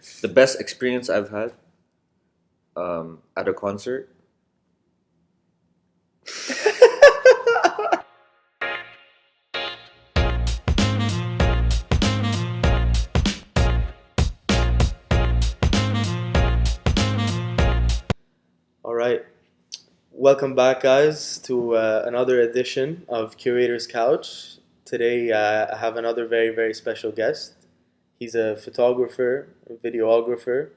The best experience I've had at a concert. All right. Welcome back, guys, to another edition of Curator's Couch. Today, I have another very special guest. He's a photographer, a videographer.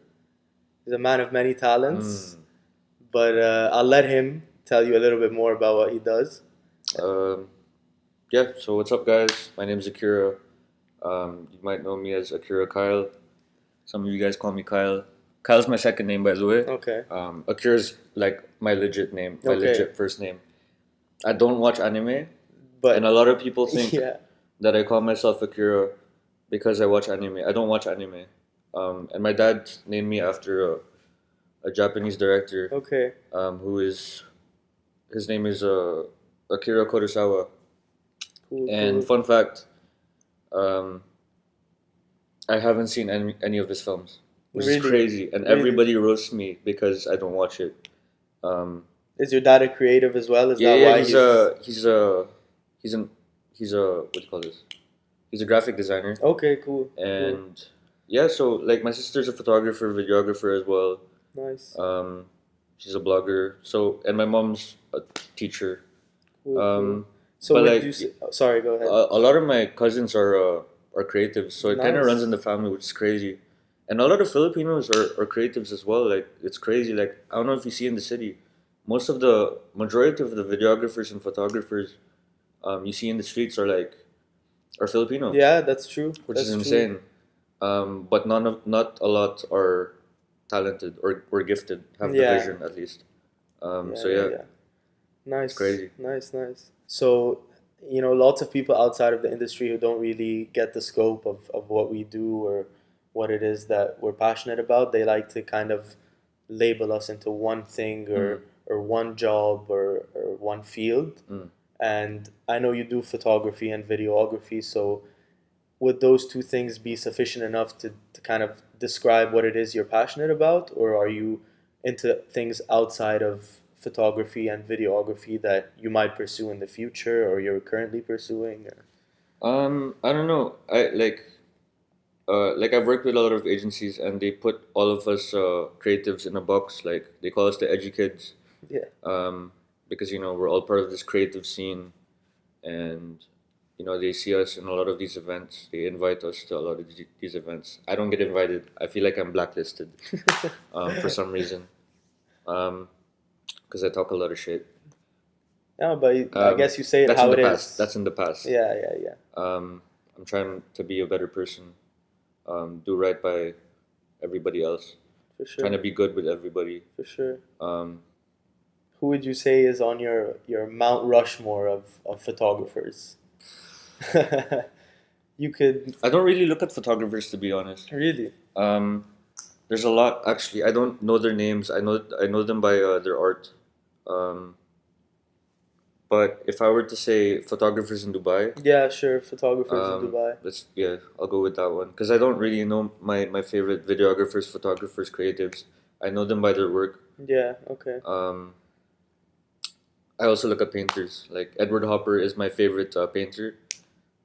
He's a man of many talents, but I'll let him tell you a little bit more about what he does. Um, yeah, so what's up, guys? My name's Akira. You might know me as Akira Kyle. Some of you guys call me Kyle. Kyle's my second name, by the way. Okay. Akira's like my legit name, my Okay. legit first name. I don't watch anime, But and a lot of people think yeah. that I call myself Akira because I watch anime. I don't watch anime. And my dad named me after a Japanese director Okay. his name is Akira Kurosawa. Cool. And Cool. fun fact, um, I haven't seen any of his films, which is Really? crazy. And Really? everybody roasts me because I don't watch it. Is your dad a creative as well? Is Yeah, that yeah, why he's a he's a he's an he's a what do you call this? He's a graphic designer, Okay. Cool. Cool. and yeah, so like my sister's a photographer, videographer as well. Nice. She's a blogger. So and my mom's a teacher. Cool. Cool. Um, So but would like you say, sorry, go ahead. a lot of my cousins are creatives, so it kind of Nice. runs in the family, which is crazy. And a lot of Filipinos are creatives as well. Like it's crazy. Like I don't know if you see in the city, most of the majority of the videographers and photographers you see in the streets are Filipino, Yeah, that's true. which is That's true. insane. But not a lot are talented or gifted, have the Yeah. vision at least. Yeah, So yeah, yeah, yeah. Nice. crazy. Nice. So, lots of people outside of the industry who don't really get the scope of what we do or what it is that we're passionate about, they like to kind of label us into one thing Mm, or one job or one field. mm. And I know you do photography and videography, so would those two things be sufficient enough to kind of describe what it is you're passionate about, or are you into things outside of photography and videography that you might pursue in the future or you're currently pursuing? I don't know. Like I've worked with a lot of agencies, and they put all of us creatives in a box. Like they call us the edgy kids, Yeah, because we're all part of this creative scene, and they see us in a lot of these events. They invite us to a lot of these events. I don't get invited. I feel like I'm blacklisted for some reason, because I talk a lot of shit. yeah, but I guess you say it That's how in the it past. is. That's in the past. Yeah, I'm trying to be a better person, do right by everybody else, for trying to sure, be good with everybody. for sure. Um, Who would you say is on your Mount Rushmore of photographers? You could I don't really look at photographers, to be honest. really. Um, there's a lot actually. I don't know their names. I know them by their art. Um, but if I were to say photographers in Dubai, Yeah, sure. Photographers in Dubai. I'll go with that one because I don't really know my favorite videographers, photographers, creatives. I know them by their work. Yeah, okay. I also look at painters. Like Edward Hopper is my favorite painter.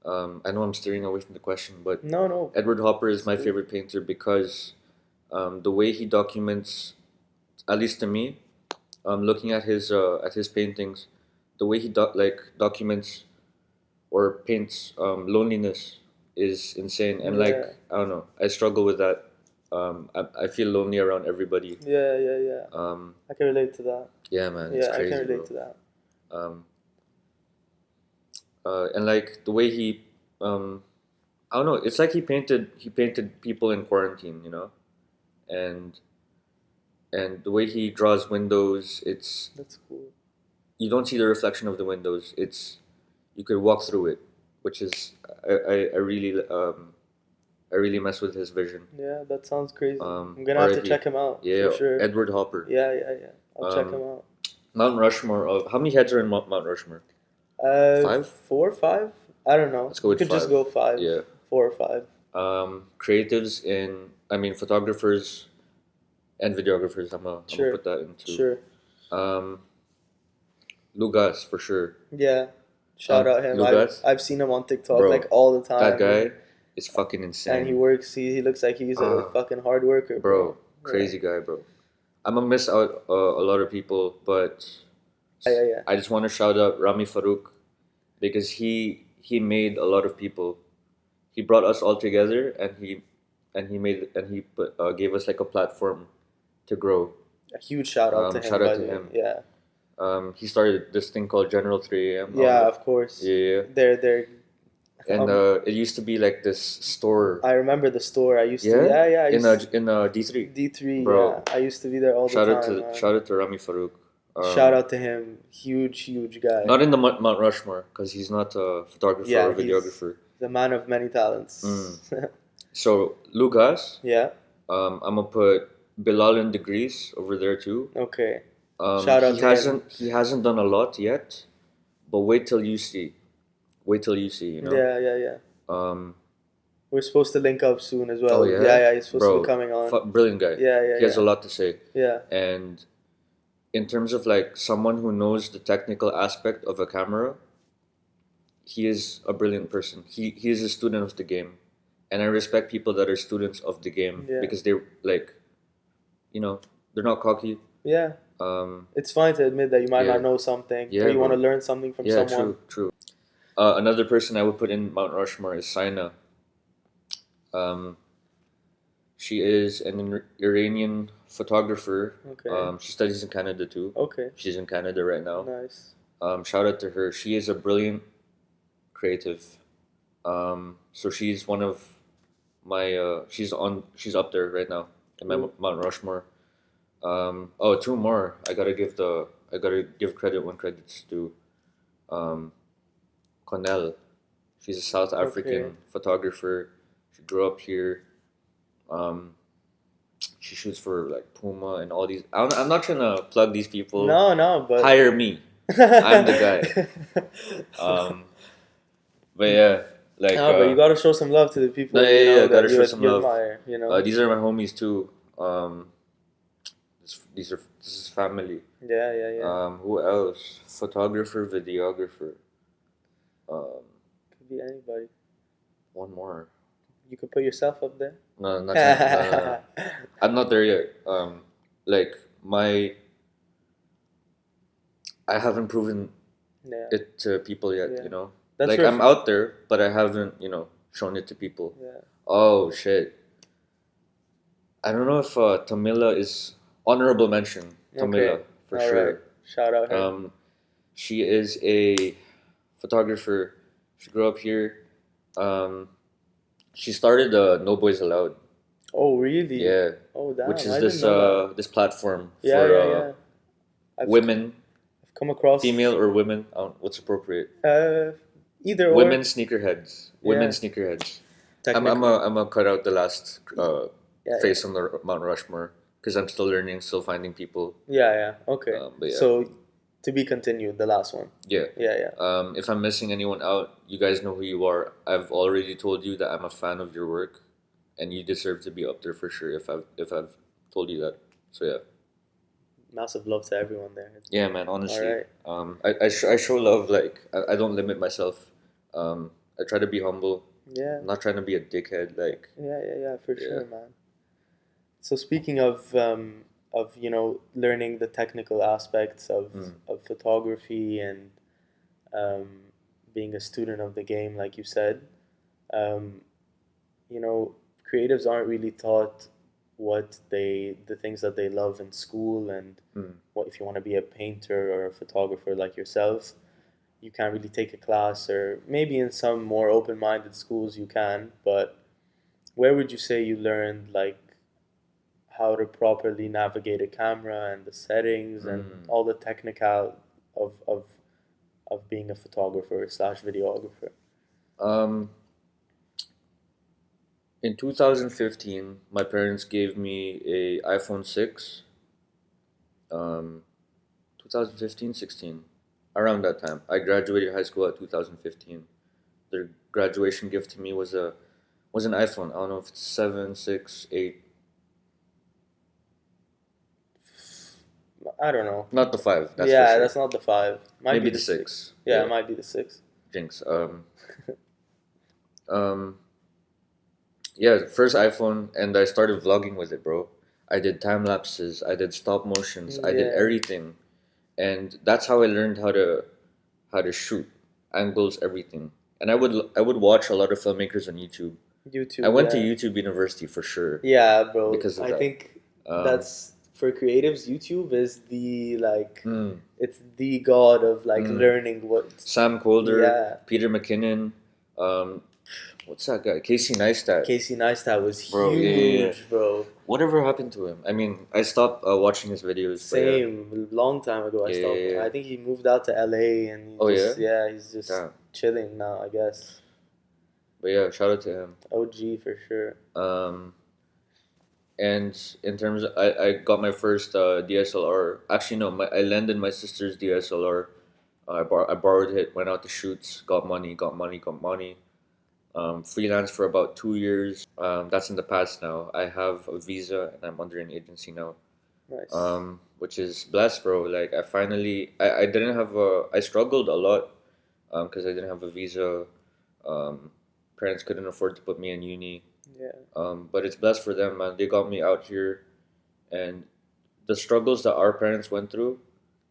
I know I'm steering away from the question, but No, no. Edward Hopper is It's my cool. favorite painter because the way he documents, at least to me, looking at his paintings, the way he documents or paints loneliness is insane. And like Yeah. I don't know, I struggle with that. I feel lonely around everybody. Yeah. Um, I can relate to that. yeah, man, it's Yeah, I can crazy, relate bro. to that. Um, and like the way um, I don't know, it's like he painted people in quarantine, and the way he draws windows, That's cool. you don't see the reflection of the windows. You could walk through it, which is I really mess with his vision. Yeah, that sounds crazy. I'm gonna have to R.I.P. check him out Yeah, for sure. Edward Hopper. Yeah. I'll check him Um, out. Mount Rushmore of how many heads are in Mount Rushmore? 5? 4 or 5? I don't know. Let's go You with could just 5. go 5, Yeah. 4 or 5. Creatives in I mean, photographers and videographers. I'm gonna Sure. put that into. Sure. Um, Lugas for sure. Yeah. Shout out him. Lugas, I've seen him on TikTok bro, like all the time. that guy is fucking And he insane, works. He looks like he's a fucking hard worker, bro. Yeah. Crazy guy, bro. I'm gonna miss out a lot of people, but Yeah. I just want to shout out Rami Farouk because he made a lot of people. He brought us all together, and he gave us like a platform to grow. A huge shout out to him. Shout out by to the way. him. Yeah. He started this thing called General 3 a.m. Yeah, of course. Yeah. They're And it used to be like this store. I remember the store. I used to. Yeah? Yeah. I used In D3. D3. Bro. Yeah. I used to be there all the Shout time. out to man. shout out to Rami Farouk. Shout out to him. Huge guy. Not in the Mount Rushmore because he's not a photographer Yeah, or videographer. the man of many talents. So Lugas, Yeah. I'm gonna put Bilal in Degrees over there too. Okay. Shout out to him. He hasn't done a lot yet, but wait till you see. Wait till you see. You know. Yeah. Um, We're supposed to link up soon as well. Oh, yeah? He's supposed Bro, to be coming on. brilliant guy. Yeah. He has a lot to say. Yeah. And in terms of like someone who knows the technical aspect of a camera, he is a brilliant person. He is a student of the game, and I respect people that are students of the game Yeah. because they're like, you know, they're not cocky. Yeah. It's fine to admit that you might Yeah. not know something, Yeah, or you want to bro. learn something from Yeah, someone. true. Another person I would put in Mount Rushmore is Saina. She is an Iranian photographer. Okay. She studies in Canada too. Okay. She's in Canada right now. Nice. Shout out to her. She is a brilliant creative. So she's one of my. She's up there right now in my Cool. Mount Rushmore. Two more. I gotta give credit when credit's due. Cornell. She's a South African Okay. photographer. She grew up here. She shoots for like Puma and all these. I'm not trying to plug these people. No, but Hire me. I'm the guy. But yeah, like. No, but you gotta show some love to the people. No, yeah, that gotta you, show some you love. admire, you know. These are my homies too. This is family. Yeah. Who else? Photographer, videographer. Could be anybody. One more. You could put yourself up there. No, not yet. No. I'm not there yet. Like I haven't proven Yeah. it to people yet. Yeah. You know, That's like your I'm out there, but I haven't, shown it to people. Yeah. Oh shit! I don't know if Tamila is honorable mention. Tamila Okay. for All sure. right. Shout out her. She is a photographer. She grew up here. She started No Boys Allowed. Oh really? Yeah, Oh damn. which is I this didn't know that. this platform Yeah, for yeah. I've women, come across female or women. What's appropriate? either or. Women sneakerheads. Women Yeah. sneakerheads. Technically. I'm a cut out the last Yeah, face on the Mount Rushmore because I'm still learning, still finding people. Yeah. Okay. But yeah. So, to be continued, the last one. Yeah. Yeah. If I'm missing anyone out, you guys know who you are. I've already told you that I'm a fan of your work, and you deserve to be up there for sure. If I've told you that, so yeah. Massive love to everyone there. Yeah, man. Honestly, Alright. I show love. Like I don't limit myself. I try to be humble. Yeah. I'm not trying to be a dickhead. Like Yeah, for Yeah. sure, man. So speaking of learning the technical aspects of photography and being a student of the game, like you said, um, creatives aren't really taught the things that they love in school, and what if you want to be a painter or a photographer like yourself, you can't really take a class, or maybe in some more open-minded schools you can, but where would you say you learned like how to properly navigate a camera and the settings and all the technical of being a photographer slash videographer? In 2015, my parents gave me a iPhone 6. 2015, 16, around that time. I graduated high school at 2015. Their graduation gift to me was was an iPhone. I don't know if it's 7, 6, 8. I don't know. Not the 5. That's for Yeah, sure. that's not the 5. Might Maybe be the the 6. 6. Yeah, Yeah. it might be the 6. Jinx. Um. Yeah, first iPhone, and I started vlogging with it, bro. I did time lapses. I did stop motions. I did Yeah. everything, and that's how I learned how to shoot, angles, everything. And I would watch a lot of filmmakers on YouTube. YouTube. I went to Yeah. YouTube University for sure Yeah, bro. because of I that. think Um, that's for creatives. YouTube is the like, mm, it's the god of like mm. learning what. Sam Colder, Yeah. Peter McKinnon, what's that guy? Casey Neistat. Casey Neistat was Bro, huge, yeah, yeah. bro. Whatever happened to him? I mean, I stopped watching his videos. Same, long time ago I Yeah, stopped. yeah, yeah. I think he moved out to LA and he Oh, just yeah? he's just Damn. chilling now, I guess. But yeah, shout out to him. OG for sure. And in terms of, I got my first DSLR. Actually, no, I lended my sister's DSLR. I borrowed it, went out to shoots, got money, got money, got money. Freelance for about 2 years. That's in the past now. I have a visa and I'm under an agency now. Nice. Which is blessed, bro. Like I didn't have I struggled a lot, because I didn't have a visa. Um, Parents couldn't afford to put me in uni. Yeah. But it's blessed for them, man. They got me out here, and the struggles that our parents went through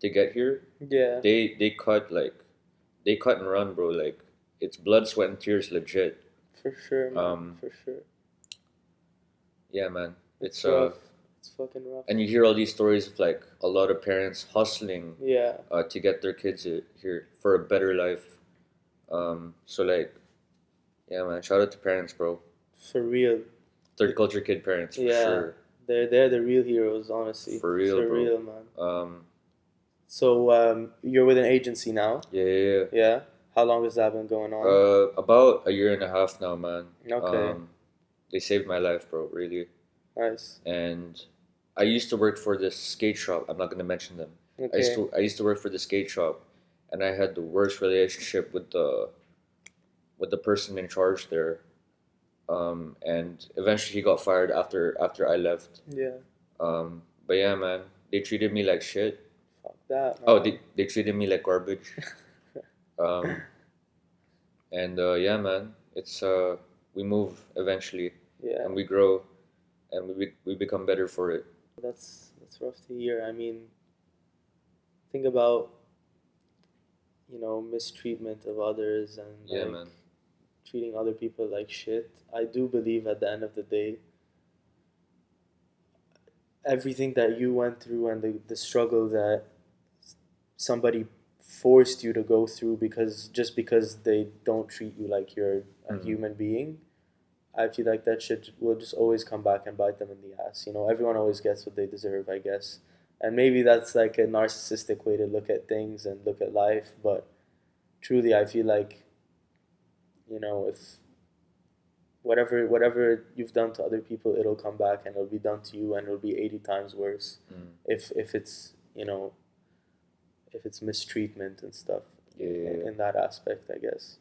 to get here, Yeah. they cut and run, bro. Like it's blood, sweat, and tears, legit. For sure, man. Um, For sure. Yeah, man. It's rough. It's fucking rough. and you hear all these stories of like a lot of parents hustling Yeah. to get their kids here for a better life. So like, yeah, man. Shout out to parents, bro. For real. Third culture kid parents, for Yeah. sure. They're the real heroes, honestly. For real, For bro. real, man. Um, So you're with an agency now? yeah, yeah, yeah. Yeah. How long has that been going on? About a year and a half now, man. Okay. They saved my life, bro, really. Nice. And I used to work for this skate shop. I'm not gonna mention them. Okay. I used to work for the skate shop, and I had the worst relationship with the person in charge there. And eventually he got fired after I left. Yeah. But yeah, man, they treated me like shit. Fuck that, man. Oh, they treated me like garbage. And yeah, man, it's we move eventually, Yeah. and we grow, and we become better for it. That's rough to hear. I mean, think about, mistreatment of others and Yeah, like man. treating other people like shit. I do believe at the end of the day, everything that you went through and the struggle that somebody forced you to go through because they don't treat you like you're a Mhm. human being, I feel like that shit will just always come back and bite them in the ass. Everyone always gets what they deserve, I guess. And maybe that's like a narcissistic way to look at things and look at life, but truly I feel like, if whatever you've done to other people, it'll come back and it'll be done to you and it'll be 80 times worse Mm. if it's, if it's mistreatment and stuff Yeah, yeah, yeah. in that aspect, I guess.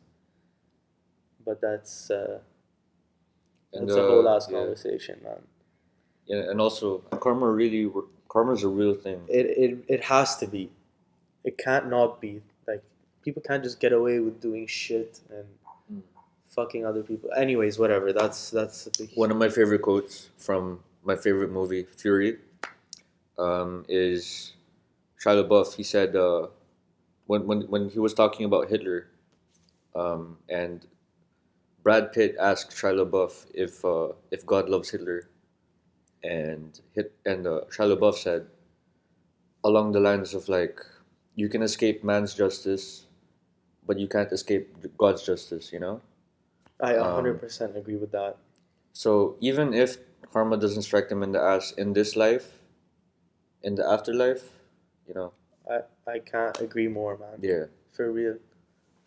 But that's And a whole ass yeah, conversation, man. yeah, and also karma's a real thing. It has to be. It can't not be. Like, people can't just get away with doing shit and Mm. fucking other people. Anyways, whatever. That's a big. One of my favorite quotes from my favorite movie, Fury, is Shia LaBeouf. He said when he was talking about Hitler, and Brad Pitt asked Shia LaBeouf if God loves Hitler, and Shia LaBeouf said along the lines of like, you can escape man's justice, but you can't escape God's justice. I Um, 100% agree with that. So even if karma doesn't strike them in the ass in this life, in the afterlife, you know, I can't agree more, man. yeah. For real.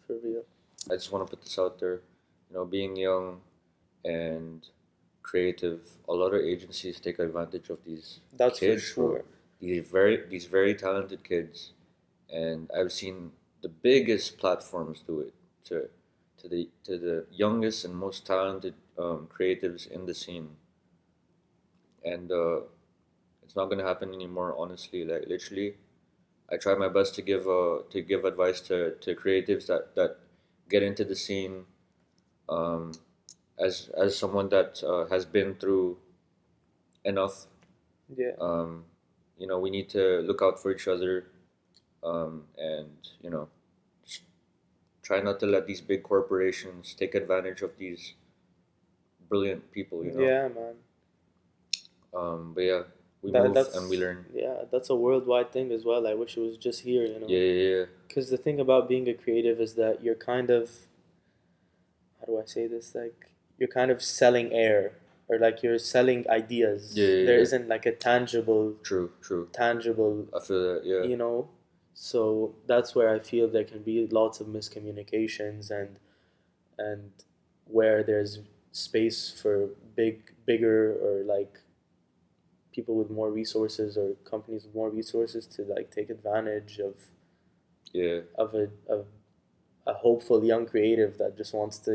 For real. I just want to put this out there. Being young and creative, a lot of agencies take advantage of these That's kids, for sure. bro. These very talented kids, and I've seen the biggest platforms do it to the youngest and most talented creatives in the scene, and it's not gonna happen anymore. Honestly, like literally, I try my best to give advice to creatives that get into the scene. Um, as someone that has been through enough, Yeah. um, we need to look out for each other, and just try not to let these big corporations take advantage of these brilliant people. Yeah, man. But yeah, we That move and we that's learn. yeah, that's a worldwide thing as well. I wish it was just here, you Yeah, know. yeah, yeah, Because the thing about being a creative is that you're kind of, how do I say this? Like you're kind of selling air, or like you're selling yeah, ideas. yeah, There yeah. isn't like a True, true. tangible, I feel that. Yeah. you know. So that's where I feel there can be lots of miscommunications, and where there's space for bigger, or like people with more resources, or companies with more resources to like take advantage Yeah. of a hopeful young creative that just wants to,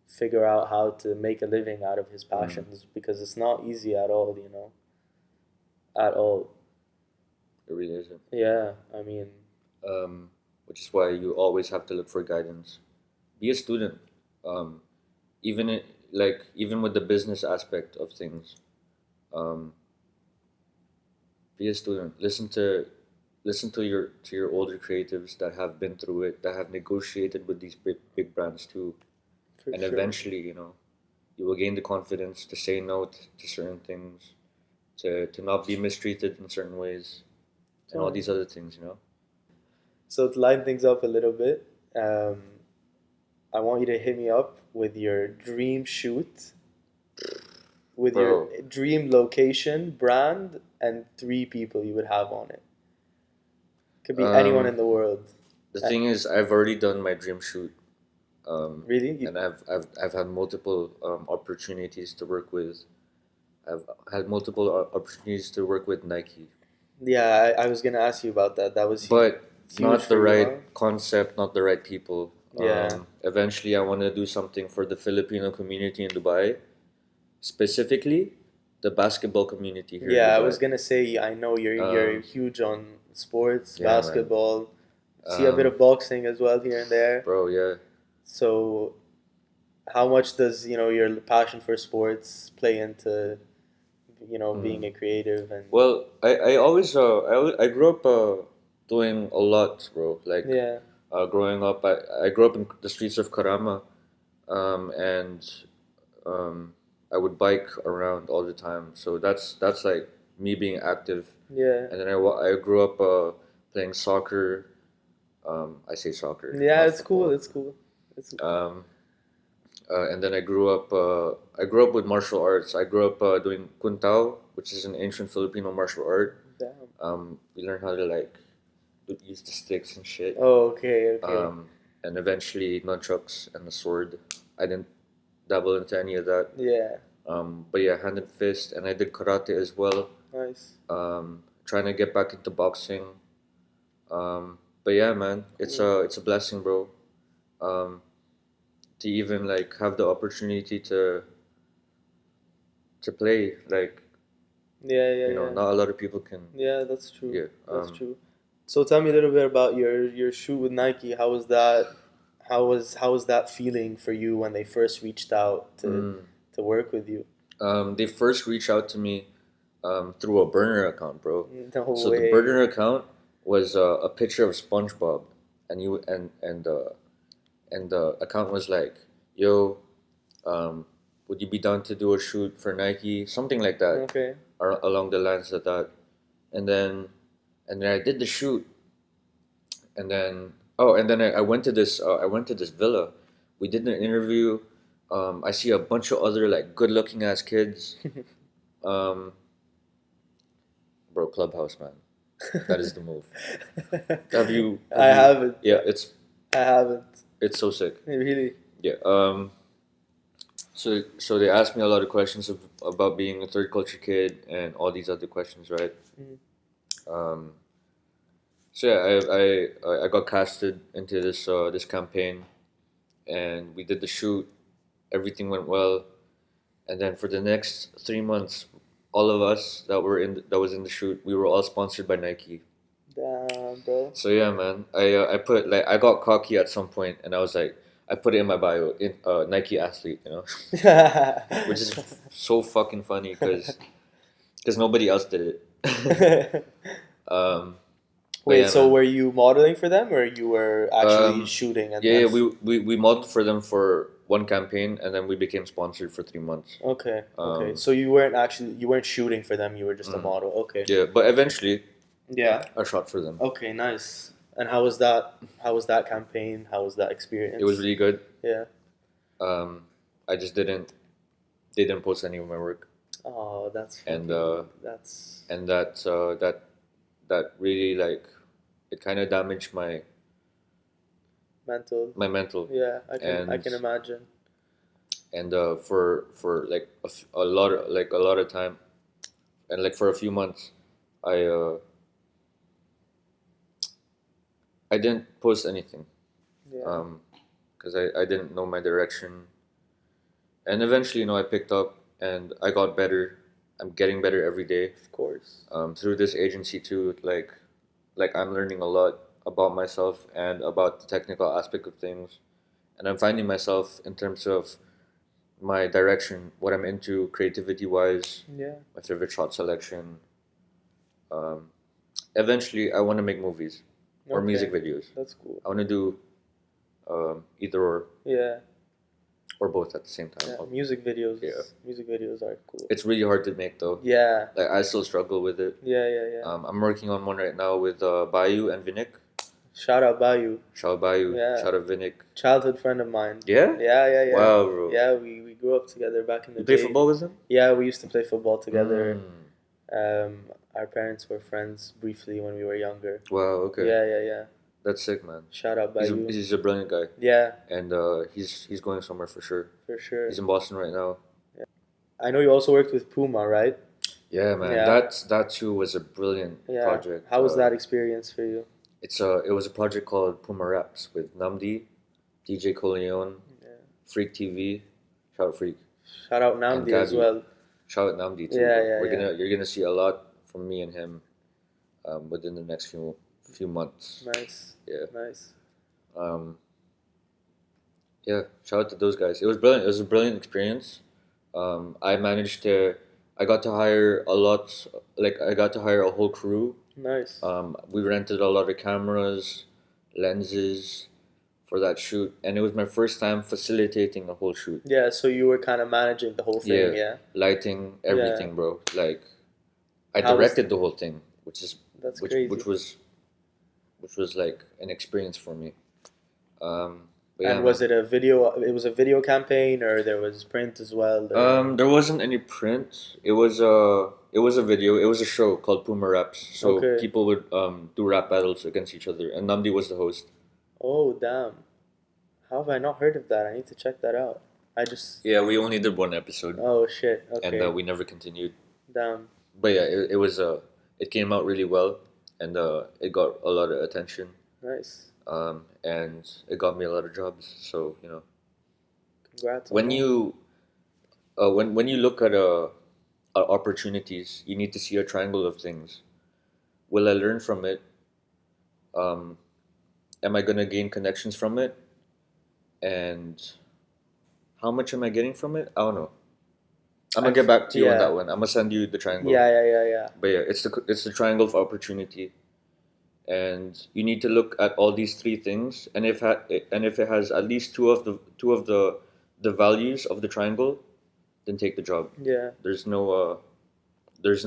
figure out how to make a living out of his Mm, passions, because it's not easy at all, at all. it really isn't. Yeah, I mean, Which is why you always have to look for guidance. Be a student. Um, even with the business aspect of things. Um, be a student. Listen to your older creatives that have been through it, that have negotiated with these big brands too, for and sure. eventually, you will gain the confidence to say no to certain things, to not be mistreated in certain ways, and all So, these other things. so to line things up a little bit, I want you to hit me up with your dream shoot, with your Bro, dream location, brand, and three people you would have on it. Could be anyone um, in the world. the Uh, thing is, I've already done my dream shoot, really? and I've had multiple opportunities to work with. I've had multiple opportunities to work with Nike, Yeah, I was gonna ask you about that. That was but huge not for the you, huh? right concept, not the right people. Yeah. Eventually, I want to do something for the Filipino community in Dubai, specifically the basketball community here in Yeah, I was Dubai. gonna say I know you're Um, huge on sports, yeah, man. basketball. See a bit Um, of boxing as well here and there. bro, yeah. So how much does, your passion for sports play into, being Mm. a creative and Well, I grew up doing a lot, bro. Like yeah. growing up, I grew up in the streets of Karama, and um, I would bike around all the time. So that's like me being active. Yeah. And then I grew up playing soccer. I say soccer, Yeah, not it's cool. football. It's cool. It's Um, and then I grew up with martial arts. I grew up doing kuntao, which is an ancient Filipino martial art. damn. We learn how to like use the sticks and shit. Oh, okay, okay. Um, and eventually nunchucks and the sword. I didn't dabble into any of that. Yeah, But yeah, hand and fist, and I did karate as well. nice. Trying to get back into boxing. But yeah, man, Cool. it's a blessing, bro. Um, to even like have the opportunity to play, like Yeah, yeah, yeah. not a lot of people can. Yeah, that's true. Yeah. That's true. So tell me a little bit about your shoot with Nike. How was that? How was that feeling for you when they first reached out to Mm, to work with you? they first reached out to me through a burner account, bro. No So the way. burner account was a picture of SpongeBob, and the account was like, "Yo, would you be down to do a shoot for Nike?" Something like that, Okay. or along the lines of that. And then I did the shoot, and then I went to this villa. We did an interview. I see a bunch of other like good looking ass kids. Um, bro, Clubhouse, man. That is the move. I Have you haven't. Yeah, I haven't. it's so sick. Really. Yeah. So they asked me a lot of questions about being a third culture kid and all these other questions, right? Mhm. Um, so yeah, I got casted into this campaign, and we did the shoot. everything went well, and then for the next 3 months, all of us that was in the shoot, we were all sponsored by Nike. Damn, bro. So yeah, man, I put like I got cocky at some point, and I was like, I put it in my bio, in Nike athlete, which is so fucking funny because nobody else did it. um, but Wait, yeah, so man. were you modeling for them, or you were actually Um, shooting and yeah, then? we modeled for them for one campaign, and then we became sponsored for 3 months. Okay, okay. Um, So you weren't shooting for them. You were just a mm, model. Okay. yeah, but eventually Yeah. I shot for them. Okay, nice. And how was that? How was that campaign? How was that experience? It was really good. Yeah. Um, I just didn't they didn't post any of my work, Oh, that's and fucking. That's that really like it kind of damaged mental. my mental. Yeah, I and can imagine. and for like a lot of time, and like for a few months, I uh I didn't post anything, Yeah, because I didn't know my direction, and eventually I picked up and I got better. I'm getting better every day, of course. through this agency too. Like I'm learning a lot about myself and about the technical aspect of things, and I'm finding myself in terms of my direction, what I'm into creativity wise, Yeah. my favorite shot selection. Um, Eventually, I want to make movies or music Okay, videos. that's cool. I want to do either Yeah, or both at the same time. yeah. Music videos. Yeah, Music videos are cool. it's really hard to make though. Yeah, Like I still struggle with it. yeah, yeah, yeah. I'm working on one right now with Bayou and Vinik. Shout out Bayou. Shout out Bayou. Yeah. Shout out Vinik. Childhood friend of mine. Yeah. Yeah, yeah, yeah. Wow, bro. Yeah, we grew up together back in the You play day. football with them? Yeah, we used to play football together. Mm. Our parents were friends briefly when we were younger. Wow. Okay. Yeah, yeah, yeah. That's sick, man. Shout out He's Bayou. he's a brilliant guy, Yeah, and he's going somewhere for sure. for sure. He's in Boston right now. Yeah. I know you also worked with Puma, right? Yeah, man. Yeah. That too was a brilliant Yeah. project. How was that experience for you? It was a project called Puma Raps with Namdi, DJ Coleon, Yeah. Freak TV, shout out Freak, Shout out and Namdi as Gabby. well. Shout out Namdi too. Yeah, Bro. yeah, yeah. You're gonna see a lot from me and him, within the next few months. Nice. Yeah. Nice. Um, yeah. Shout out to those guys. It was brilliant. It was a brilliant experience. I managed to. I got to hire a lot. Like I got to hire a whole crew. Nice. We rented a lot of cameras, lenses for that shoot, and it was my first time facilitating a whole shoot. Yeah, so you were kind of managing the whole thing, yeah? Lighting, everything, bro. Like, I How was- directed the whole thing, which is That's which crazy. which was like an experience for me. But yeah, And was man. it a video? It was a video campaign, or there was print as well? Or... There wasn't any print. It was a video. It was a show called Puma Raps. So Okay. people would do rap battles against each other, and Namdi was the host. Oh, damn. How have I not heard of that? I need to check that out. I just... Yeah, we only did one episode, Oh, shit. Okay. and we never continued. Damn. But yeah, it was it came out really well, and it got a lot of attention, Nice. and it got me a lot of jobs. So Congrats. on when that. you when you look at opportunities, you need to see a triangle of things. Will I learn from it? Am I gonna gain connections from it? And how much am I getting from it? I don't know. I'm gonna get back to you on yeah. that one. I'm gonna send you the triangle. Yeah. But yeah, it's the triangle of opportunity, and you need to look at all these three things. And if it has at least two of the values of the triangle, then take the job. Yeah, There's no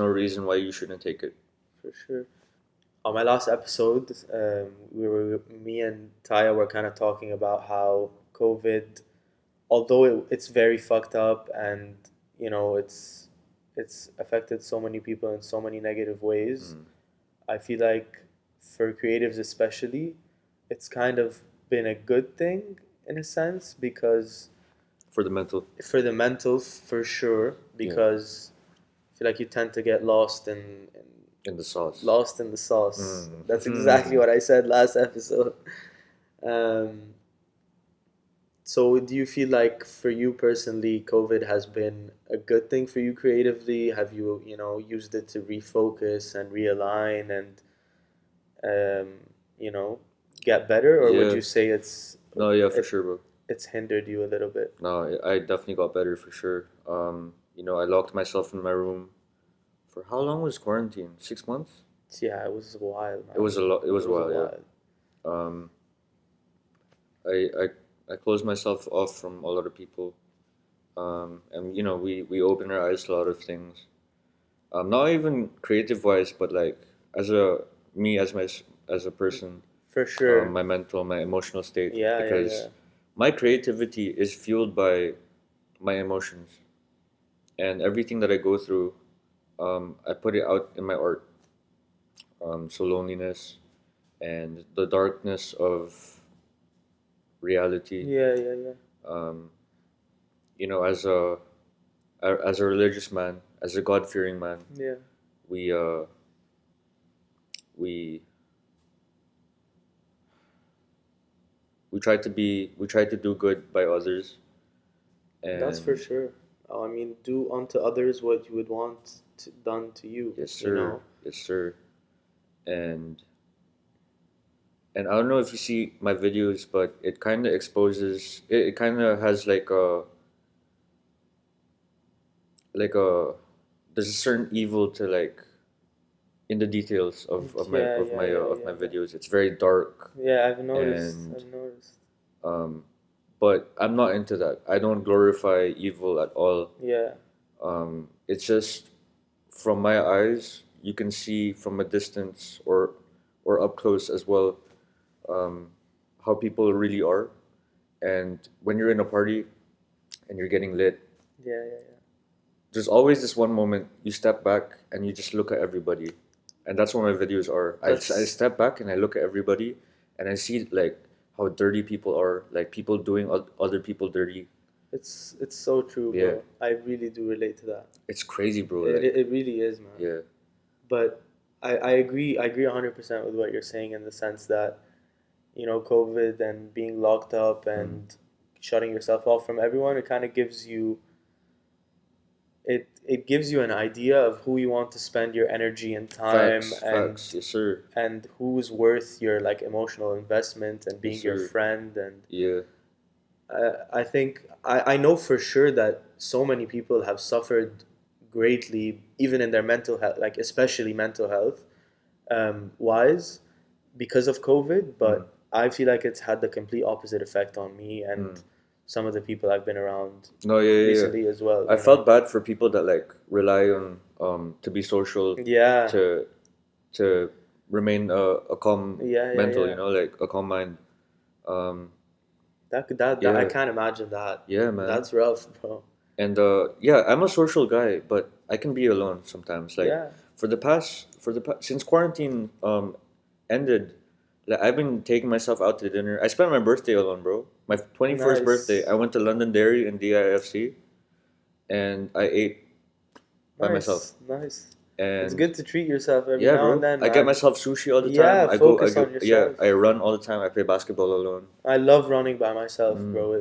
reason why you shouldn't take it. for sure. On my last episode, me and Taya were kind of talking about how COVID, although it's very fucked up and it's affected so many people in so many negative ways. Mm. I feel like for creatives especially, it's kind of been a good thing in a sense because For the mental. for the mental for sure because I feel like you tend to get lost in In the sauce. lost in the sauce. Mm. That's exactly what I said last episode. Um, So do you feel like for you personally, COVID has been a good thing for you creatively? Have you, used it to refocus and realign and um, you know, get better, or would Yeah. you say No, yeah, for it sure, bro. it's hindered you a little bit? No, I definitely got better for sure. I locked myself in my room for how long was quarantine? 6 months? Yeah, it was a while, It man. was a lot. It It was a was a while, yeah. while. Um, I I closed myself off from a lot of people. And we open our eyes to a lot of things. Not even creative wise, but like as a me as a person, For sure. my mental, my emotional state, Yeah, yeah, yeah. because my creativity is fueled by my emotions and everything that I go through. I put it out in my art. So loneliness and the darkness of reality. Yeah, yeah, yeah. Um, as a religious man, as a God fearing man, Yeah. we uh we we try to do good by others, That's for and sure. I mean, do unto others what you would want done to you, yes you sir, know? yes sir, and I don't know if you see my videos, but it kind of exposes it kind of has like a there's a certain evil to like in the details Yeah, yeah, yeah, of my yeah, yeah. videos. It's very dark, Yeah, I've noticed. and I've noticed. um, but I'm not into that. I don't glorify evil at all. Yeah. It's just from my eyes, you can see from a distance or up close as well, um, how people really are. And when you're in a party and you're getting lit, Yeah, yeah, yeah. there's always this one moment you step back and you just look at everybody, and that's what my videos are. I That's step back and I look at everybody, and I see like how dirty people are, like people doing other people dirty. it's so true, Yeah, bro. I really do relate to that. it's crazy, bro. It Like, it really is, man. yeah, But I agree. I agree 100% with what you're saying in the sense that COVID and being locked up mm. and shutting yourself off from everyone, it kind of gives you it gives you an idea of who you want to spend your energy and time Facts, yes sir, and who's worth your like emotional investment and yes being your sir, friend. And yeah, I think I know for sure that so many people have suffered greatly even in their mental health, like especially mental health wise, because of COVID. mm. But I feel like it's had the complete opposite effect on me Mm. and some of the people I've been around No, yeah, yeah, yeah. recently as well, I felt bad for people that like rely on to be social, Yeah, to to remain a calm yeah, yeah, mental, yeah. like a calm mind. Um, That I yeah, can't imagine that. yeah, man. That's rough, bro. And yeah, I'm a social guy, but I can be alone sometimes. Like Yeah, since quarantine ended, like I've been taking myself out to dinner. I spent my birthday alone, bro. My 21st birthday, nice, I went to London Dairy in DIFC, and I ate by myself. nice, nice. It's And good to treat yourself every yeah, now and bro, then, I get man. myself sushi all the time. Yeah, focus on Yeah, yourself. I run all the time. I play basketball alone. I love running by myself, Mm. bro.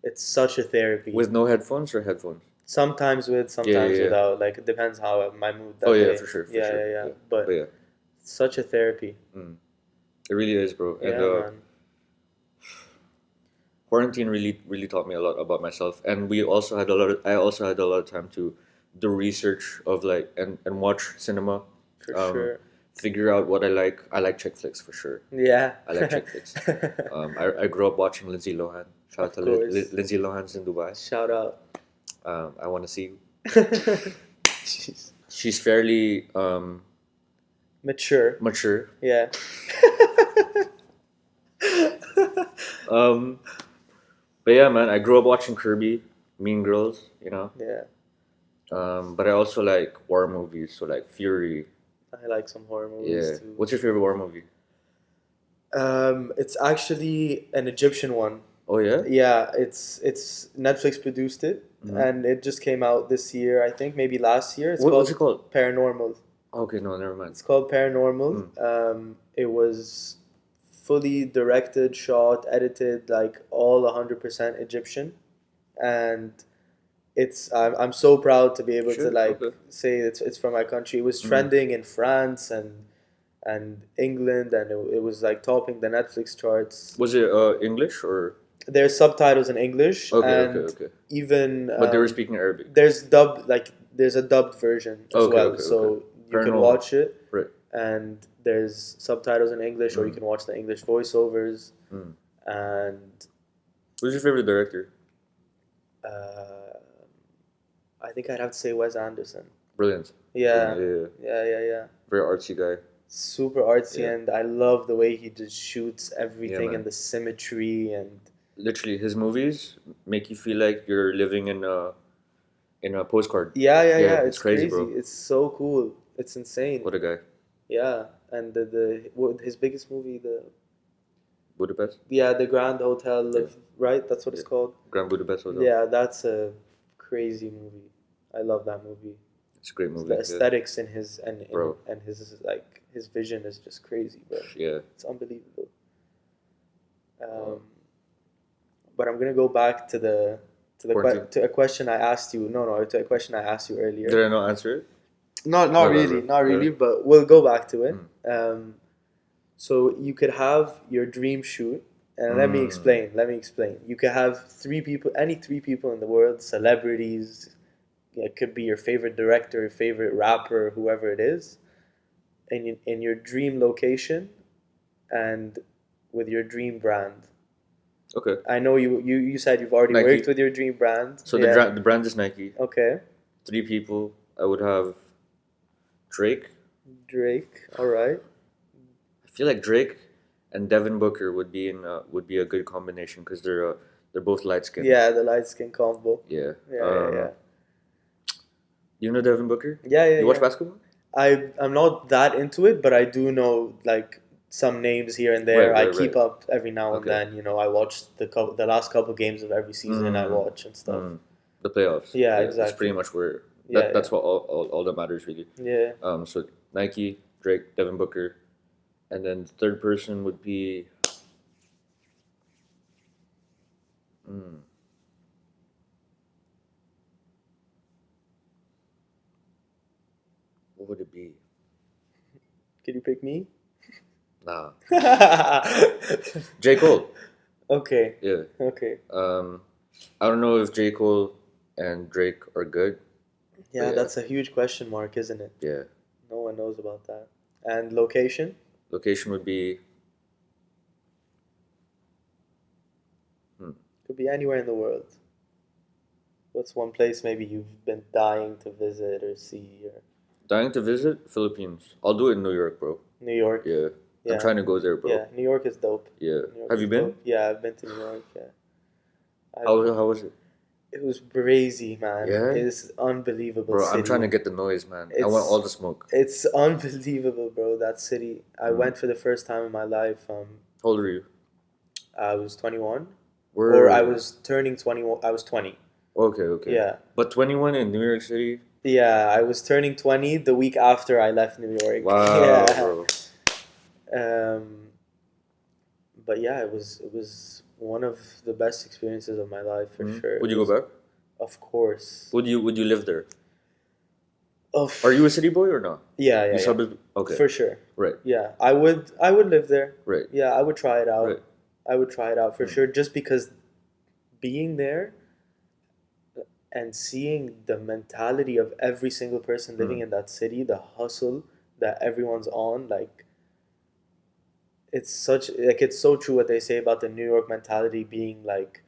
It's such a therapy. With no headphones or headphones? Sometimes with, Yeah, yeah, sometimes yeah. without. Like it depends how my mood Oh that yeah, day. for sure, for Yeah, sure. yeah, yeah. Yeah, but But yeah, such a therapy. mm. It really is, bro. And Yeah, man. quarantine really taught me a lot about myself. And we also had a lot of I also had a lot of time to do research of like and watch cinema, For um, sure. figure out what I like. I like chick flicks for sure. Yeah. I like chick flicks. I grew up watching Lindsay Lohan. Shout out Of to course. Lindsay Lohan's in Dubai. Shout out. I want to see you. Jeez. She's fairly Mature. mature. Yeah. Um, but yeah, man, I grew up watching Kirby, Mean Girls, Yeah. But I also like war movies, so like Fury. I like some horror Yeah. movies too. What's your favorite war movie? It's actually an Egyptian one. Oh yeah. Yeah, it's Netflix produced it, Mm-hmm. and it just came out this year. I think maybe last year. It's What's called it called? Paranormal. Okay, no, never mind. It's called Paranormal. Mm. It was fully directed, shot, edited, like all 100% Egyptian, and I'm so proud to be able to Shit. like Okay. say it's from my country. It was Mm. trending in France and England, and it was like topping the Netflix charts. Was it English or? There's subtitles in English, Okay. Okay. and Okay. even But they were speaking Arabic. there's a dubbed version as Okay. well, Okay. Okay. so you can Paranormal. watch it, Right. and there's subtitles in English, or you Mm. can watch the English voiceovers, Mm. and Who's your favorite director? uh, I think I'd have to say Wes Anderson. Brilliant. Yeah, Brilliant. Yeah. yeah. Very artsy guy. Super artsy, Yeah. and I love the way he just shoots Yeah, everything man. and the symmetry and Literally, his movies make you feel like you're living in a postcard. yeah. Yeah, It's it's crazy, crazy. bro. It's so cool. It's insane. What a guy. Yeah, and his biggest movie, Budapest. the Grand Hotel Yeah. of right. That's what it's Yeah. called. Grand Budapest Hotel. Yeah, that's a crazy movie. I love that movie. It's a great movie. The Yeah. aesthetics in Bro. and his vision is just crazy, bro. Yeah. It's unbelievable. But I'm gonna go back Quarantine. to a question I asked you. No, to a question I asked you earlier. Did I not answer it? Not No, really, no. not really, Really? but we'll go back to it. Mm. So you could have your dream shoot, and let me explain. Let me explain. You could have any three people in the world, celebrities. It could be your favorite director, your favorite rapper, whoever it is, in your dream location, and with your dream brand. Okay. I know you said you've already Nike. worked with your dream brand. So Yeah. the brand is Nike. Okay. 3 people. I would have Drake. Drake. All right. I feel like Drake and Devin Booker would be a good combination because they're both light skinned. Yeah, the light skin combo. Yeah. Yeah. You know Devin Booker? Yeah. You watch basketball? I'm not that into it, but I do know like some names here and there. Right, I keep up every now and Okay. then. You know, I watch the last couple games of every season. I watch and stuff. The playoffs. Yeah, That's exactly. pretty much where Yeah, that's what all that matters really. Yeah. So Nike, Drake, Devin Booker, and then the third person would be. What would it be? Can you pick me? Nah. J. Cole. Okay. Yeah. Okay. I don't know if J. Cole and Drake are good. Yeah, Yeah. that's a huge question mark, isn't it? Yeah. No one knows about that. And location? Location would be. Could be anywhere in the world. What's one place maybe you've been dying to visit or see? Or Dying to visit Philippines. I'll do it in New York, bro. New York? Yeah. Yeah. I'm trying to go there, bro. Yeah, New York is dope. Yeah. New York Have is you been? dope. Yeah, I've been to New York. Yeah. How was it? It was crazy, man. Yeah? It's unbelievable. Bro, city. I'm trying to get the noise, man. I It's- want all the smoke. It's unbelievable, bro. That city. I Mm. went for the first time in my life. How old are you? I was 21, Where? or I was turning 21. I was 20. Okay. Yeah. But 21 in New York City? Yeah, I was turning 20 the week after I left New York. Wow, Yeah. bro. But yeah, it was one of the best experiences of my life for sure. Would It you was- go back? Of course. Would you live there? Of Are you a city boy or not? Yeah, You yeah. suburb? Okay. For sure. Right. Yeah, I would live there. Right. Yeah, I would try it out. Right. I would try it out for Mm. sure, just because being there and seeing the mentality of every single person living in that city, the hustle that everyone's on, like it's so true what they say about the New York mentality being like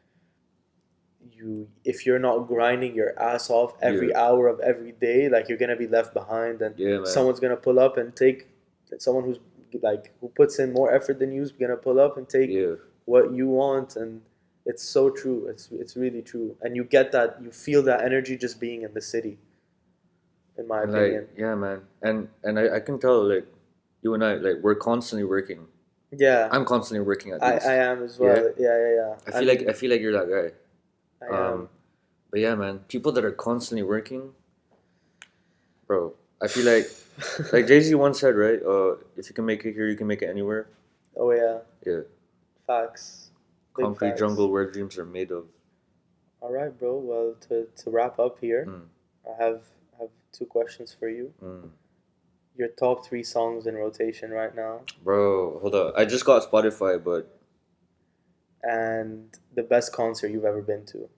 if you're not grinding your ass off every Yeah. hour of every day, like you're gonna be left behind, and Yeah, man. someone's gonna pull up and take someone who's like who puts in more effort than you is gonna pull up and take Yeah. what you want. And it's so true. It's really true, and you get that, you feel that energy just being in the city, in my And opinion. like, yeah, man. And I can tell, like, you and I, like, we're constantly working. Yeah, I'm constantly working at I least. am as well. Yeah. I feel like you're that guy. I am. But yeah, man, people that are constantly working, bro. I feel like Jay-Z once said, right? If you can make it here, you can make it anywhere. Oh yeah, Yeah. facts. Big Concrete facts. jungle where dreams are made of. All right, bro. Well, to wrap up here, Mm. I have two questions for you. Mm. Your top three songs in rotation right now, Bro, hold up. I just got Spotify, but and the best concert you've ever been to.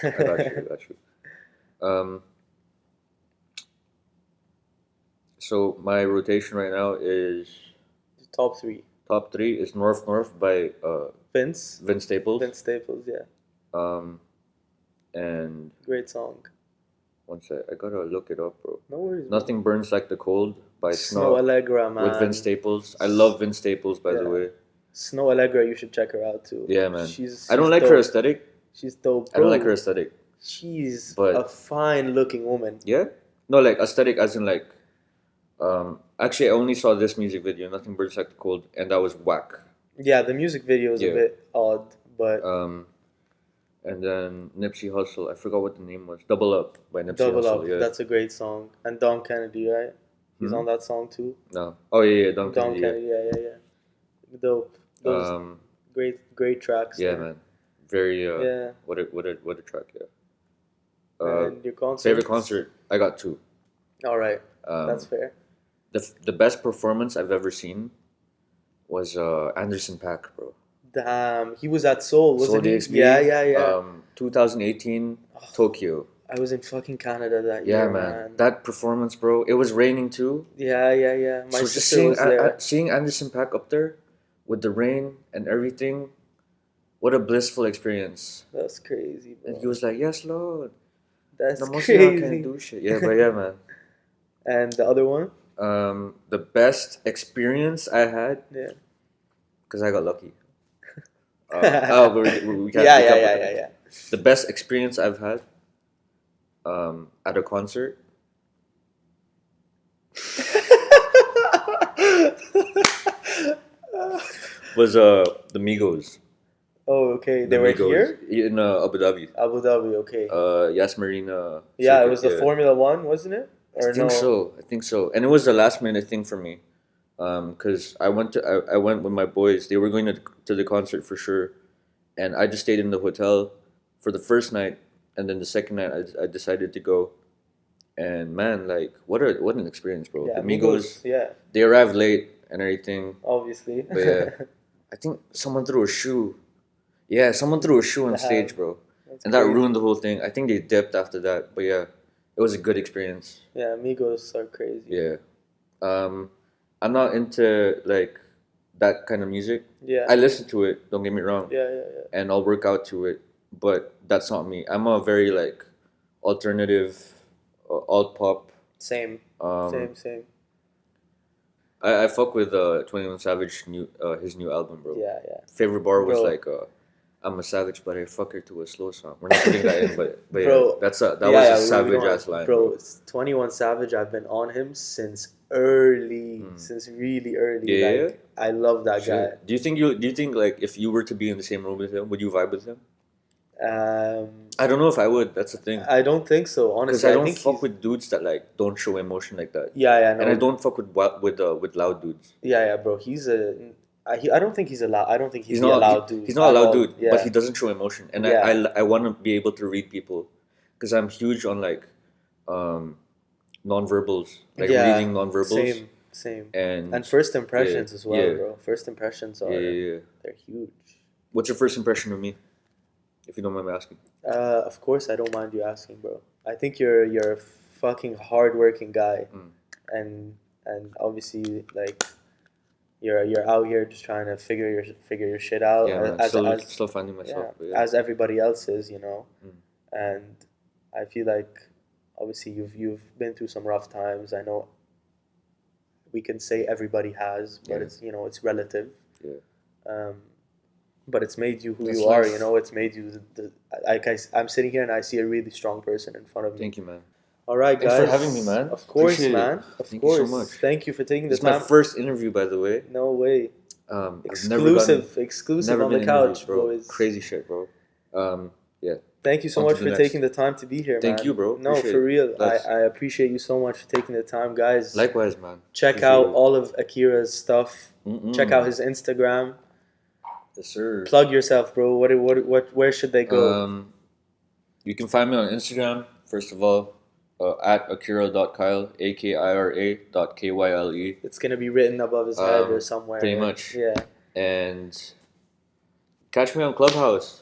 I got you. I got you. Um, so my rotation right now is Top three. top three is Norf by Vince. Vince Staples. Vince Staples. Yeah, Um, and great song. one sec, I gotta look it up, bro. No worries. Bro. Nothing Burns Like the Cold by Snoh Snoh Aalegra, man. with Vince Staples. I love Vince Staples, by the Yeah. way. Snoh Aalegra, you should check her out too. Yeah, man. She's I don't like dope. her aesthetic. She's dope. I don't like Bro, her aesthetic. She's But- a fine looking woman. Yeah? No, like aesthetic as in like actually I only saw this music video, Nothing Burns Like the Cold, and that was whack. Yeah, the music video is Yeah. a bit odd, but And then Nipsey Hussle, I forgot what the name was. Double Up by Nipsey Double Hussle, Up, yeah. that's a great song. And Don Kennedy, right? He's Hmm? on that song too. No. Oh yeah, Don Don Kennedy, yeah. Kennedy, yeah. Dope. Those great tracks. Yeah, there. man. Very Yeah. what a track, yeah. And your concert? Favorite concert, I got two. All right, Um, that's fair. the best performance I've ever seen was Anderson .Paak, bro. Damn, he was at Seoul, wasn't Seoul he? DXB, Yeah. 2018 Tokyo. I was in fucking Canada that Yeah, year, man. That performance, bro. It was raining too. Yeah. My So just sister seeing was there. seeing Anderson .Paak up there with the rain and everything, what a blissful experience. That's crazy, bro. And he was like, "Yes, Lord." That's The most y'all can crazy. do shit. Yeah, but yeah, man. And the other one? The best experience I had, Yeah. because I got lucky. But we can't. Yeah. The best experience I've had, at a concert. Was the Migos. Oh, okay. They The were Migos here? in Abu Dhabi. Abu Dhabi, okay. Yas Marina. Yeah, it circuit, was the yeah. Formula One, wasn't it? Or I think so. I think so. And it was a last minute thing for me, because I went with my boys. They were going to the concert for sure, and I just stayed in the hotel for the first night, and then the second night I decided to go, and man, like what an experience, bro. Yeah, The Migos, yeah, they arrived late and everything. obviously. But yeah. I think someone threw a shoe. Yeah, someone threw a shoe on Damn. stage, bro, That's and that crazy. ruined the whole thing. I think they dipped after that, but yeah, it was a good experience. Yeah, Migos are crazy. Yeah. I'm not into like that kind of music. Yeah. I listen to it, don't get me wrong, Yeah. and I'll work out to it, but that's not me. I'm a very like alternative, alt pop. Same. Um, Same. I fuck with 21 Savage his new album, bro. Yeah. Favorite bar was Bro. like I'm a savage, but I fuck her to a slow song. We're not putting that in, but Bro, yeah, that Yeah, was a we savage don't- ass line, Bro, it's 21 Savage, I've been on him since early, since really early. Yeah, like, I love that guy. Shit. Do you think like if you were to be in the same room with him, would you vibe with him? I don't know if I would. That's the thing. I don't think so, Because honestly. I I don't think fuck he's- with dudes that like don't show emotion like that, Yeah, no. and I don't fuck with loud dudes. Yeah, bro. I don't think he's allowed. I don't think he's, He's the not. allowed dude. He's not a at loud all. dude, Yeah. but he doesn't show emotion, and Yeah. I want to be able to read people, because I'm huge on like, nonverbals, like Yeah, reading nonverbals, Same. and And first impressions as well, yeah. bro. First impressions are yeah. they're huge. What's your first impression of me, if you don't mind me asking? Of course, I don't mind you asking, bro. I think you're a fucking hardworking guy, and obviously like you're out here just trying to figure your shit out. Yeah, man. Still finding myself. But yeah. as everybody else is, Mm. And I feel like obviously you've been through some rough times. I know we can say everybody has, but Yeah. it's relative. Yeah. But it's made you who That's you are. life. It's made you I'm sitting here and I see a really strong person in front of me. Thank you, man. All right, guys. Thanks for having me, man. Of course, Appreciate it. man. Of Thank course. you so much. Thank you for taking the This is my time. first interview, by the way. No way. I've Exclusive never on the been couch, interviewed, bro. boys. Crazy shit, bro. yeah. Thank you so On to much the for next. taking the time to be here, man. Thank you, bro. No, Appreciate for it. real. That's- I appreciate you so much for taking the time, guys. Likewise, man. Check Appreciate out it. all of Akira's stuff. Mm-mm. Check out his Instagram. Yes, sir. Plug yourself, bro. Where should they go? You can find me on Instagram, first of all, at Akira.Kyle, AKIRA.KYLE. It's gonna be written above his head or somewhere. Pretty much. Yeah. And catch me on Clubhouse.